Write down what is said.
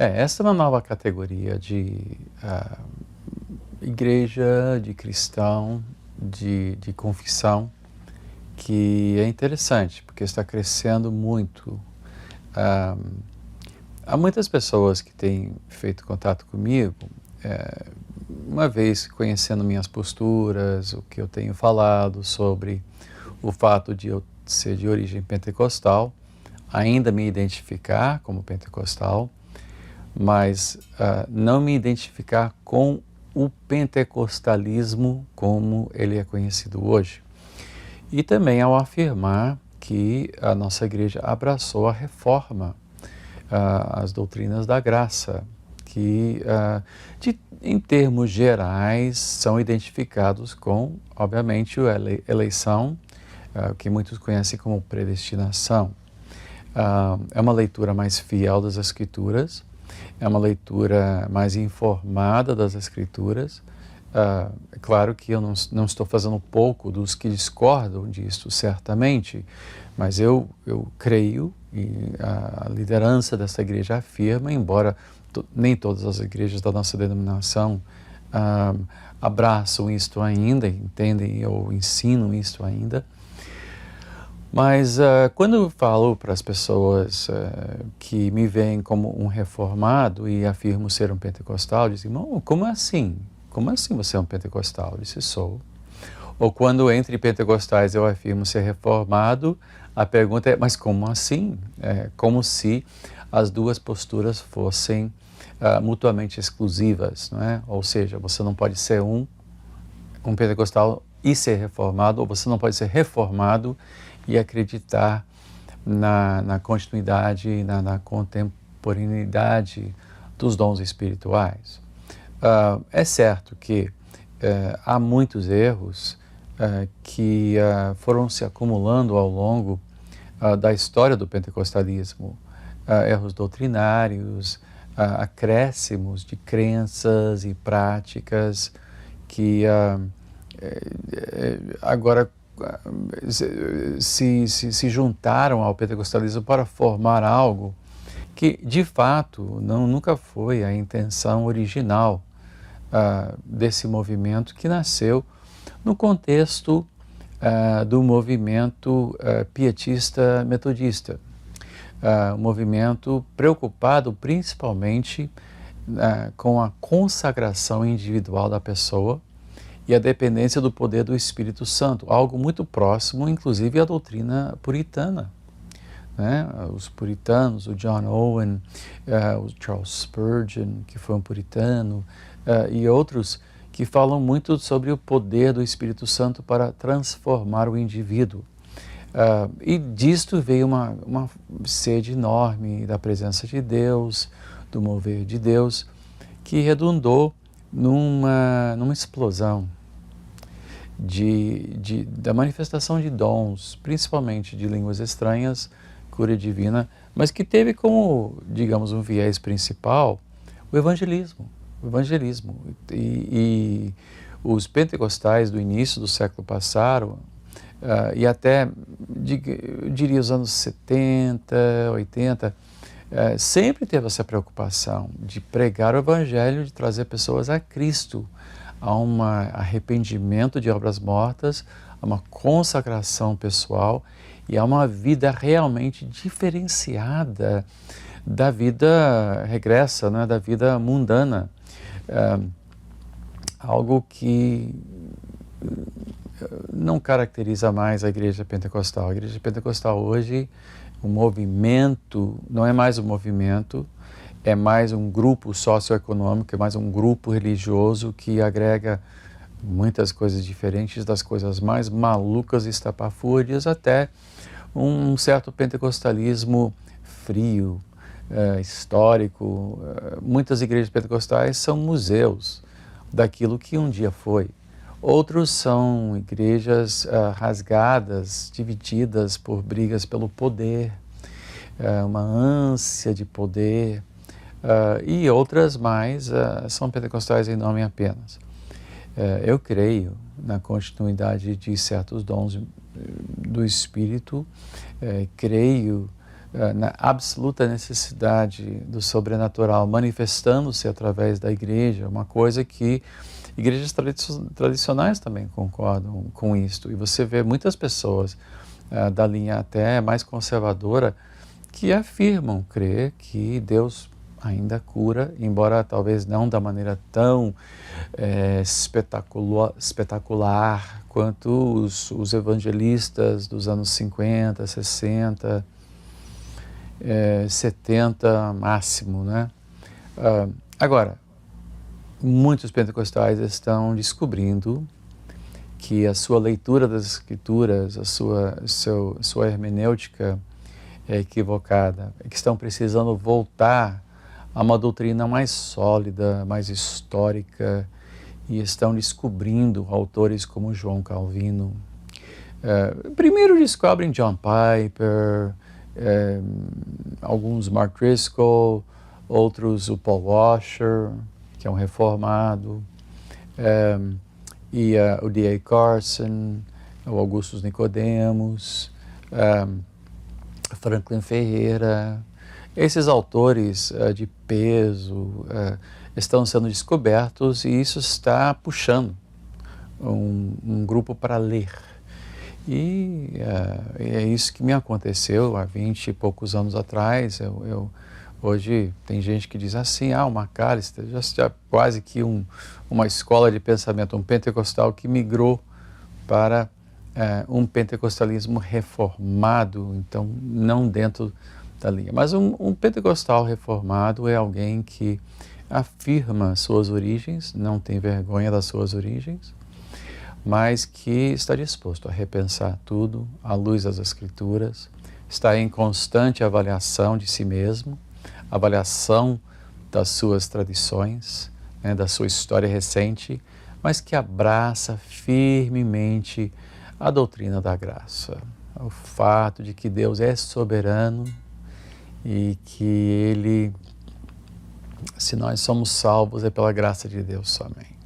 Essa é uma nova categoria de igreja, de cristão, de confissão, que é interessante, porque está crescendo muito. Há muitas pessoas que têm feito contato comigo, uma vez conhecendo minhas posturas, o que eu tenho falado sobre o fato de eu ser de origem pentecostal, ainda me identificar como pentecostal, mas não me identificar com o pentecostalismo como ele é conhecido hoje. E também ao afirmar que a nossa igreja abraçou a reforma, as doutrinas da graça, que em termos gerais são identificados com, obviamente, a eleição, o que muitos conhecem como predestinação. É uma leitura mais fiel das Escrituras, é uma leitura mais informada das Escrituras. É claro que eu não estou fazendo pouco dos que discordam disso, certamente, mas eu creio e a liderança dessa igreja afirma, embora nem todas as igrejas da nossa denominação abraçam isto ainda, entendem ou ensinam isto ainda. Mas quando eu falo para as pessoas que me veem como um reformado e afirmo ser um pentecostal, dizem, irmão, como assim? Como assim você é um pentecostal? Eu disse, sou. Ou quando entre pentecostais eu afirmo ser reformado, a pergunta é, mas como assim? Como se as duas posturas fossem mutuamente exclusivas, não é? Ou seja, você não pode ser um pentecostal e ser reformado, ou você não pode ser reformado e acreditar na continuidade, na contemporaneidade dos dons espirituais. É certo que há muitos erros que foram se acumulando ao longo da história do pentecostalismo, erros doutrinários, acréscimos de crenças e práticas que agora se juntaram ao pentecostalismo para formar algo que, de fato, nunca foi a intenção original desse movimento que nasceu no contexto do movimento pietista metodista, um movimento preocupado principalmente com a consagração individual da pessoa e a dependência do poder do Espírito Santo, algo muito próximo, inclusive, à doutrina puritana. Né? Os puritanos, o John Owen, o Charles Spurgeon, que foi um puritano, e outros que falam muito sobre o poder do Espírito Santo para transformar o indivíduo. E disto veio uma sede enorme da presença de Deus, do mover de Deus, que redundou numa explosão da manifestação de dons, principalmente de línguas estranhas, cura divina, mas que teve como, digamos, um viés principal o evangelismo. E os pentecostais do início do século passado, e até, eu diria, os anos 70, 80, sempre teve essa preocupação de pregar o evangelho, de trazer pessoas a Cristo, a um arrependimento de obras mortas, a uma consagração pessoal e a uma vida realmente diferenciada da vida regressa, né, da vida mundana. Algo que não caracteriza mais a igreja pentecostal. A igreja pentecostal hoje, o movimento, não é mais um movimento, é mais um grupo socioeconômico, é mais um grupo religioso que agrega muitas coisas diferentes, das coisas mais malucas e estapafúrdias até um certo pentecostalismo frio, histórico. Muitas igrejas pentecostais são museus daquilo que um dia foi. Outros são igrejas rasgadas, divididas por brigas pelo poder, uma ânsia de poder, e outras mais são pentecostais em nome apenas. Eu creio na continuidade de certos dons do Espírito, creio na absoluta necessidade do sobrenatural manifestando-se através da igreja, uma coisa que igrejas tradicionais também concordam com isto. E você vê muitas pessoas da linha até mais conservadora que afirmam crer que Deus ainda cura, embora talvez não da maneira tão espetacular quanto os evangelistas dos anos 50, 60, 70 máximo, né? Agora, muitos pentecostais estão descobrindo que a sua leitura das Escrituras, a sua hermenêutica é equivocada, que estão precisando voltar a uma doutrina mais sólida, mais histórica, e estão descobrindo autores como João Calvino. Primeiro descobrem John Piper, alguns Mark Driscoll, outros o Paul Washer, que é um reformado, e o D.A. Carson, o Augustus Nicodemos, Franklin Ferreira. Esses autores de peso estão sendo descobertos e isso está puxando um grupo para ler. E é isso que me aconteceu há 20 e poucos anos atrás. Hoje tem gente que diz assim, o Macalister já quase que uma escola de pensamento, um pentecostal que migrou para um pentecostalismo reformado, então não dentro da linha. Mas um pentecostal reformado é alguém que afirma suas origens, não tem vergonha das suas origens, mas que está disposto a repensar tudo à luz das Escrituras, está em constante avaliação de si mesmo, avaliação das suas tradições, da sua história recente, mas que abraça firmemente a doutrina da graça, o fato de que Deus é soberano e que Ele, se nós somos salvos, é pela graça de Deus somente.